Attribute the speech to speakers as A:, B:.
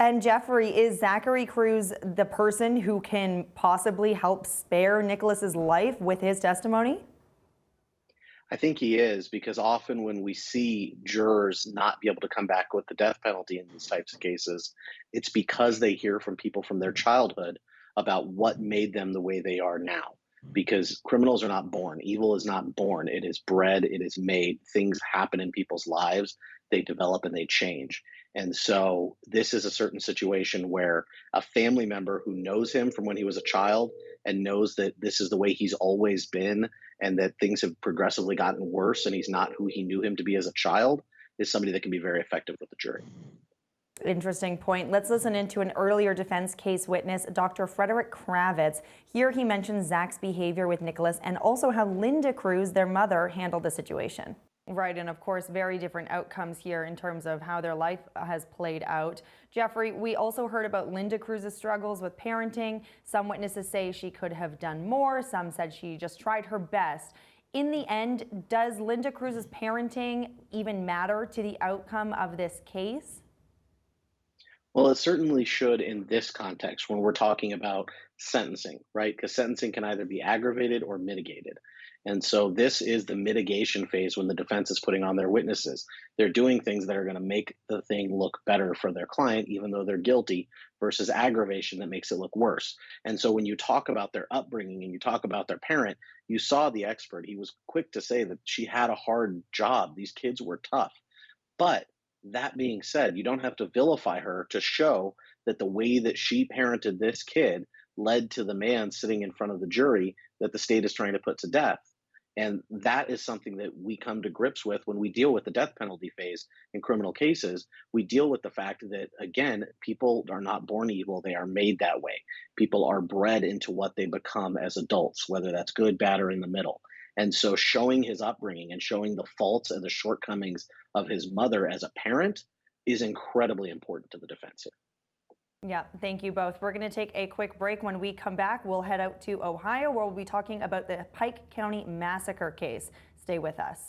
A: And Jeffrey, is Zachary Cruz the person who can possibly help spare Nikolas's life with his testimony?
B: I think he is because often when we see jurors not be able to come back with the death penalty in these types of cases, it's because they hear from people from their childhood about what made them the way they are now. Because criminals are not born, evil is not born, it is bred, it is made. Things happen in people's lives, they develop and they change. And so, this is a certain situation where a family member who knows him from when he was a child and knows that this is the way he's always been and that things have progressively gotten worse and he's not who he knew him to be as a child is somebody that can be very effective with the jury.
A: Interesting point. Let's listen into an earlier defense case witness, Dr. Frederick Kravitz. Here he mentions Zach's behavior with Nikolas and also how Linda Cruz, their mother, handled the situation. Right, and of course, very different outcomes here in terms of how their life has played out. Jeffrey, we also heard about Linda Cruz's struggles with parenting. Some witnesses say she could have done more. Some said she just tried her best. In the end, does Linda Cruz's parenting even matter to the outcome of this case?
B: Well, it certainly should in this context when we're talking about sentencing, right? Because sentencing can either be aggravated or mitigated. And so this is the mitigation phase when the defense is putting on their witnesses. They're doing things that are going to make the thing look better for their client, even though they're guilty, versus aggravation that makes it look worse. And so when you talk about their upbringing and you talk about their parent, you saw the expert. He was quick to say that she had a hard job. These kids were tough. But that being said, you don't have to vilify her to show that the way that she parented this kid led to the man sitting in front of the jury that the state is trying to put to death. And that is something that we come to grips with when we deal with the death penalty phase in criminal cases. We deal with the fact that, again, people are not born evil, they are made that way. People are bred into what they become as adults, whether that's good, bad, or in the middle. And so showing his upbringing and showing the faults and the shortcomings of his mother as a parent is incredibly important to the defense here.
A: Yeah, thank you both. We're going to take a quick break. When we come back, we'll head out to Ohio where we'll be talking about the Pike County massacre case. Stay with us.